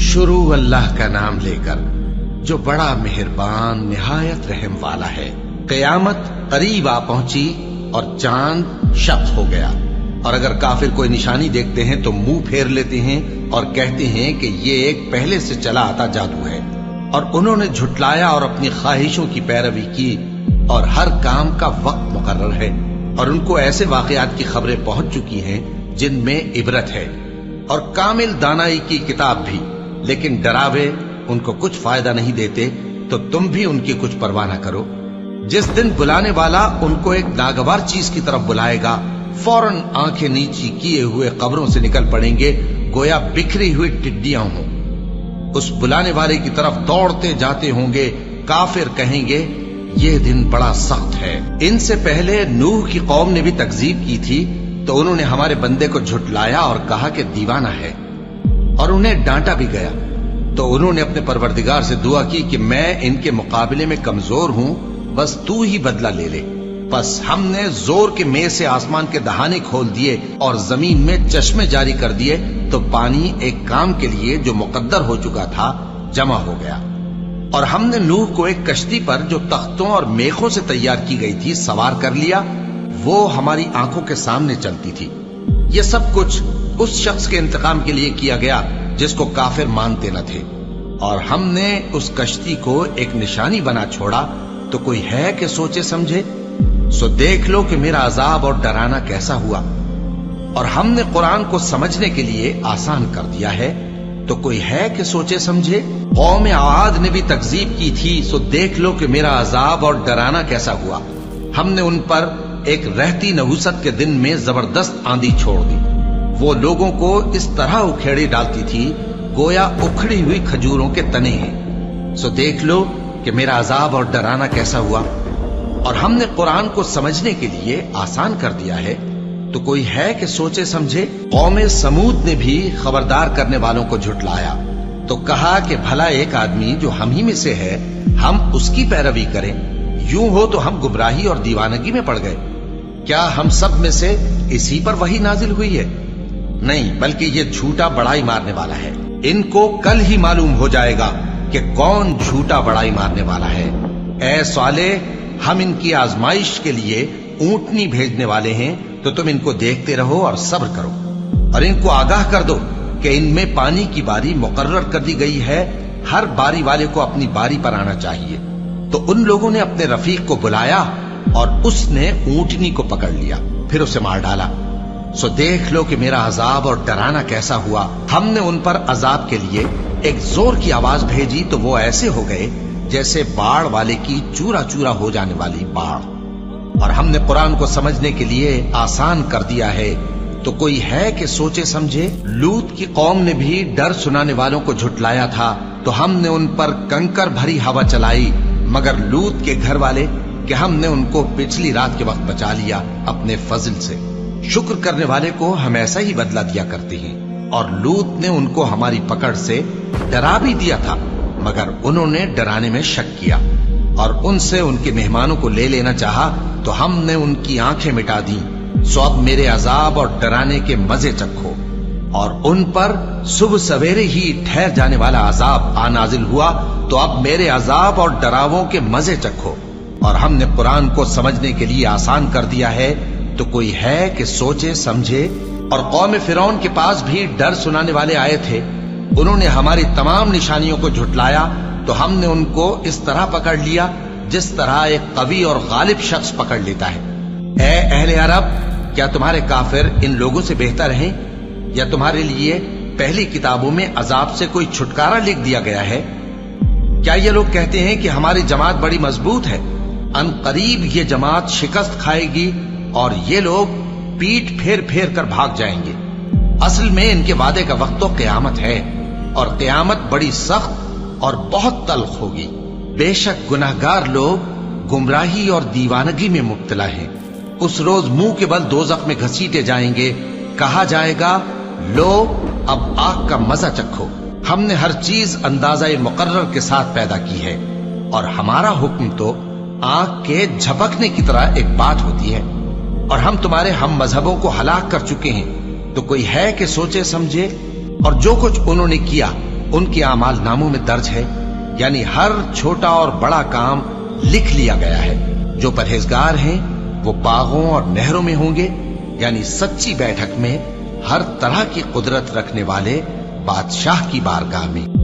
शुरू अल्लाह का नाम लेकर जो बड़ा मेहरबान निहायत रहम वाला है। क़यामत करीब आ पहुंची और चांद शक हो गया, और अगर काफिर कोई निशानी देखते हैं तो मुंह फेर लेते हैं और कहते हैं कि ये एक पहले से चला आता जादू है। और उन्होंने झुटलाया और अपनी ख्वाहिशों की पैरवी की, और हर काम का वक्त मुकर्रर है। और उनको ऐसे वाकयात की खबरें पहुंच चुकी हैं जिनमें इबरत है, और कामिल दानाई की किताब भी, लेकिन डरावे उनको कुछ फायदा नहीं देते, तो तुम भी उनकी कुछ परवाह न करो। जिस दिन बुलाने वाला उनको एक नागवार चीज की तरफ बुलाएगा, फौरन आंखें नीची किए हुए कब्रों से निकल पड़ेंगे, गोया बिखरी हुई टिड्डियां हों। उस बुलाने वाले की तरफ दौड़ते जाते होंगे। काफिर कहेंगे ये दिन बड़ा सख्त है। इनसे पहले नूह की कौम ने भी तकजीब की थी, तो उन्होंने हमारे बंदे को झुटलाया और कहा कि दीवाना है, और उन्हें डांटा भी गया। तो उन्होंने अपने परवरदिगार से दुआ की कि मैं इनके मुकाबले में कमजोर हूं, बस तू ही बदला ले ले। बस हमने जोर के मेह से आसमान के दहाने खोल दिए और जमीन में चश्मे जारी कर दिए, तो पानी एक काम के लिए जो मुकद्दर हो चुका था जमा हो गया। और हमने नूह को एक कश्ती पर जो तख्तों और मेखों से तैयार की गई थी सवार कर लिया। वो हमारी आंखों के सामने चलती थी। ये सब कुछ उस शख्स के इंतकाम के लिए किया गया जिसको काफिर मानते न थे। और हमने उस कश्ती को एक निशानी बना छोड़ा, तो कोई है कि सोचे समझे। सो देख लो कि मेरा अजाब और डराना कैसा हुआ। और हमने कुरान को समझने के लिए आसान कर दिया है, तो कोई है कि सोचे समझे। कौम आद ने भी तकजीब की थी, सो देख लो कि मेरा अजाब और डराना कैसा हुआ। हमने उन पर एक रहती नहुसत के दिन में जबरदस्त आंधी छोड़ दी। वो लोगों को इस तरह उखेड़े डालती थी गोया उखड़ी हुई खजूरों के तने हैं। सो देख लो कि मेरा अजाब और डराना कैसा हुआ। और हमने कुरान को समझने के लिए आसान कर दिया है, तो कोई है कि सोचे समझे। कौम समूद ने भी खबरदार करने वालों को झुटलाया, तो कहा कि भला एक आदमी जो हम ही में से है, हम उसकी पैरवी करें। यूं हो तो हम गुमराही और दीवानगी में पड़ गए। क्या हम सब में से इसी पर वही नाजिल हुई है? नहीं, बल्कि ये झूठा बड़ाई मारने वाला है। इनको कल ही मालूम हो जाएगा कि कौन झूठा बड़ाई मारने वाला है। ऐ साले, हम इनकी आजमाइश के लिए ऊंटनी भेजने वाले हैं, तो तुम इनको देखते रहो और सब्र करो। और इनको आगाह कर दो कि इनमें पानी की बारी मुकर्रर कर दी गई है, हर बारी वाले को अपनी बारी पर आना चाहिए। तो उन लोगों ने अपने रफीक को बुलाया और उसने ऊंटनी को पकड़ लिया, फिर उसे मार डाला। सो देख लो कि मेरा अजाब और डराना कैसा हुआ। हमने उन पर अजाब के लिए एक जोर की आवाज भेजी, तो वो ऐसे हो गए जैसे बाढ़ वाले की चूरा चूरा हो जाने वाली बाढ़। और हमने कुरान को समझने के लिए आसान कर दिया है, तो कोई है कि सोचे समझे। लूत की कौम ने भी डर सुनाने वालों को झुटलाया था, तो हमने उन पर कंकर भरी हवा चलाई, मगर लूत के घर वाले कि हमने उनको पिछली रात के वक्त बचा लिया अपने फजल से। शुक्र करने वाले को हम ऐसा ही बदला दिया करते हैं। और लूत ने उनको हमारी पकड़ से डरा भी दिया था, मगर उन्होंने डराने में शक किया और उनसे उनके मेहमानों को ले लेना चाहा, तो हमने उनकी आंखें मिटा दी। सो अब मेरे अजाब और डराने के मजे चखो। और उन पर सुबह सवेरे ही ठहर जाने वाला अजाब आ नाजिल हुआ, तो अब मेरे अजाब और डरावों के मजे चखो। और हमने कुरान को समझने के लिए आसान कर दिया है, तो कोई है कि सोचे समझे। और कौम फिरौन के पास भी डर सुनाने वाले आए थे। उन्होंने हमारी तमाम निशानियों को झुटलाया, तो हमने उनको इस तरह पकड़ लिया जिस तरह एक कवी और गालिब शख्स पकड़ लेता है। ऐ अहले अरब, क्या तुम्हारे काफिर इन लोगों से बेहतर हैं? या तुम्हारे लिए पहली किताबों में अजाब से कोई छुटकारा लिख दिया गया है? क्या ये लोग कहते हैं कि हमारी जमात बड़ी मजबूत है, अनकरीब ये जमात शिकस्त खाएगी और ये लोग पीठ फेर फेर कर भाग जाएंगे। असल में इनके वादे का वक्त तो क़यामत है, और क़यामत बड़ी सख्त और बहुत तल्ख होगी। बेशक गुनाहगार लोग गुमराही और दीवानगी में मुब्तला हैं। उस रोज मुंह के बल दोज़ख में घसीटे जाएंगे। कहा जाएगा, लो अब आग का मजा चखो। हमने हर चीज अंदाजा मुकर्रर के साथ पैदा की है, और हमारा हुक्म तो आग के झपकने की तरह एक बात होती है। और हम तुम्हारे हम मजहबों को हलाक कर चुके हैं, तो कोई है कि सोचे समझे। और जो कुछ उन्होंने किया ان کے اعمال ناموں میں درج ہے، یعنی ہر چھوٹا اور بڑا کام لکھ لیا گیا ہے۔ جو پرہیزگار ہیں وہ باغوں اور نہروں میں ہوں گے، یعنی سچی بیٹھک میں ہر طرح کی قدرت رکھنے والے بادشاہ کی بارگاہ میں۔